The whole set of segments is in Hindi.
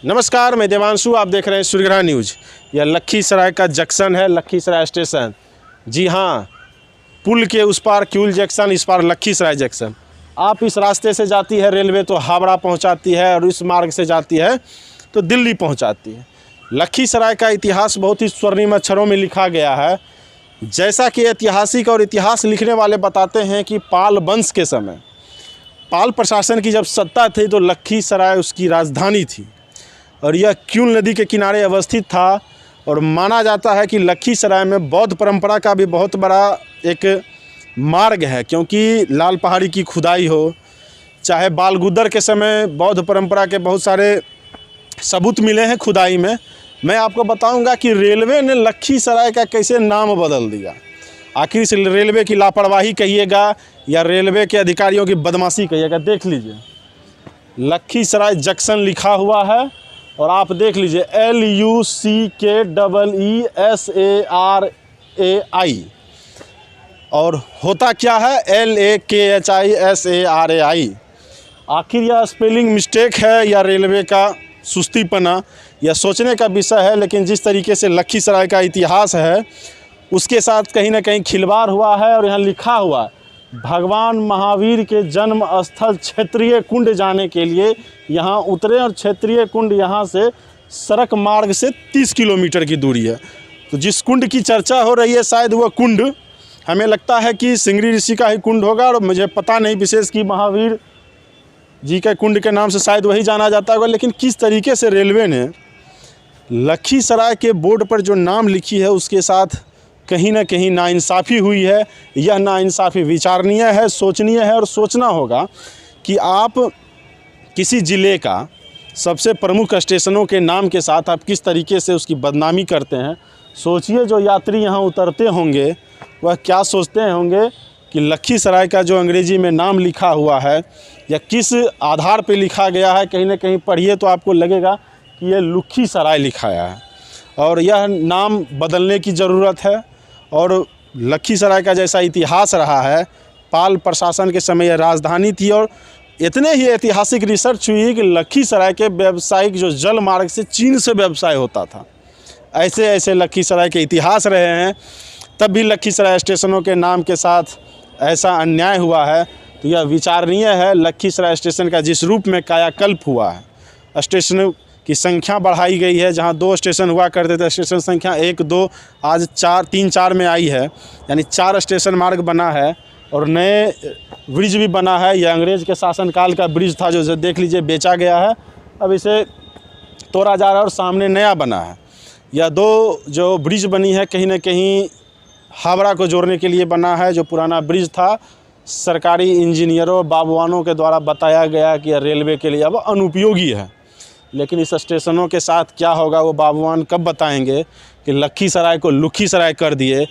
नमस्कार, मैं देवांशु, आप देख रहे हैं सूर्यग्रह न्यूज़। यह लखीसराय का जंक्शन है, लखीसराय स्टेशन। जी हाँ, पुल के उस पार क्यूल जंक्शन, इस पार लखीसराय जंक्शन। आप इस रास्ते से जाती है रेलवे तो हावड़ा पहुंचाती है, और इस मार्ग से जाती है तो दिल्ली पहुंचाती है। लखीसराय का इतिहास बहुत ही स्वर्णिम अक्षरों में लिखा गया है। जैसा कि ऐतिहासिक और इतिहास लिखने वाले बताते हैं कि पाल वंश के समय पाल प्रशासन की जब सत्ता थी तो लखीसराय उसकी राजधानी थी, और यह क्यूल नदी के किनारे अवस्थित था। और माना जाता है कि लखीसराय में बौद्ध परंपरा का भी बहुत बड़ा एक मार्ग है, क्योंकि लाल पहाड़ी की खुदाई हो, चाहे बालगुदर के समय बौद्ध परंपरा के बहुत सारे सबूत मिले हैं खुदाई में। मैं आपको बताऊंगा कि रेलवे ने लखीसराय का कैसे नाम बदल दिया। आखिर इस रेलवे की लापरवाही कहिएगा या रेलवे के अधिकारियों की बदमाशी कहिएगा। देख लीजिए, लखीसराय जंक्शन लिखा हुआ है, और आप देख लीजिए LUCKESARAI, और होता क्या है LAKHISARAI। आखिर यह स्पेलिंग मिस्टेक है या रेलवे का सुस्तीपना, यह सोचने का विषय है। लेकिन जिस तरीके से लखीसराय का इतिहास है उसके साथ कहीं ना कहीं खिलवाड़ हुआ है। और यहाँ लिखा हुआ है, भगवान महावीर के जन्म स्थल क्षेत्रीय कुंड जाने के लिए यहाँ उतरे, और क्षेत्रीय कुंड यहाँ से सड़क मार्ग से 30 किलोमीटर की दूरी है। तो जिस कुंड की चर्चा हो रही है शायद वह कुंड, हमें लगता है कि सिंगरी ऋषि का ही कुंड होगा, और मुझे पता नहीं विशेष कि महावीर जी के कुंड के नाम से शायद वही जाना जाता होगा। लेकिन किस तरीके से रेलवे ने लखीसराय के बोर्ड पर जो नाम लिखी है उसके साथ कहीं ना कहीं नाइंसाफ़ी हुई है। यह नाइंसाफ़ी विचारणीय है, सोचनीय है, और सोचना होगा कि आप किसी ज़िले का सबसे प्रमुख स्टेशनों के नाम के साथ आप किस तरीके से उसकी बदनामी करते हैं। सोचिए, जो यात्री यहाँ उतरते होंगे वह क्या सोचते होंगे कि लखीसराय का जो अंग्रेजी में नाम लिखा हुआ है या किस आधार पर लिखा गया है। कहीं ना कहीं पढ़िए तो आपको लगेगा कि यह लखीसराय लिखाया है, और यह नाम बदलने की ज़रूरत है। और लखीसराय का जैसा इतिहास रहा है, पाल प्रशासन के समय यह राजधानी थी, और इतने ही ऐतिहासिक रिसर्च हुई कि लखीसराय के व्यावसायिक जो जल मार्ग से चीन से व्यवसाय होता था। ऐसे ऐसे लखीसराय के इतिहास रहे हैं। तब भी लखीसराय स्टेशनों के नाम के साथ ऐसा अन्याय हुआ है, तो यह विचारणीय है। लखीसराय स्टेशन का जिस रूप में कायाकल्प हुआ है, स्टेशनों की संख्या बढ़ाई गई है। जहां 2 स्टेशन हुआ करते थे, स्टेशन संख्या 1, 2 आज 4, 3, 4 में आई है, यानी 4 स्टेशन मार्ग बना है, और नए ब्रिज भी बना है। यह अंग्रेज़ के शासनकाल का ब्रिज था, जो देख लीजिए बेचा गया है, अब इसे तोड़ा जा रहा है और सामने नया बना है। यह 2 जो ब्रिज बनी है कहीं ना कहीं हावड़ा को जोड़ने के लिए बना है। जो पुराना ब्रिज था, सरकारी इंजीनियरों और बागवानों के द्वारा बताया गया कि यह रेलवे के लिए अब अनुपयोगी है। लेकिन इस स्टेशनों के साथ क्या होगा वो बागवान कब बताएंगे कि लखीसराय को लुखीसराय कर दिए।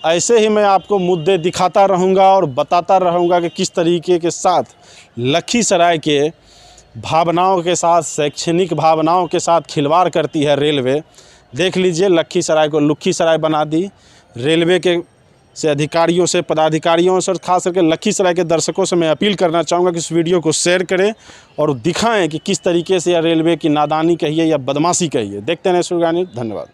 ऐसे ही मैं आपको मुद्दे दिखाता रहूँगा और बताता रहूँगा कि किस तरीके के साथ लखीसराय के भावनाओं के साथ, शैक्षणिक भावनाओं के साथ खिलवाड़ करती है रेलवे। देख लीजिए, लखीसराय को लुखीसराय बना दी। रेलवे के से अधिकारियों से, पदाधिकारियों से, और खास करके लखीसराय के दर्शकों से मैं अपील करना चाहूँगा कि इस वीडियो को शेयर करें और दिखाएं कि किस तरीके से यह रेलवे की नादानी कहिए या बदमाशी कहिए। देखते रहें सूर्यग्रह न्यूज़। धन्यवाद।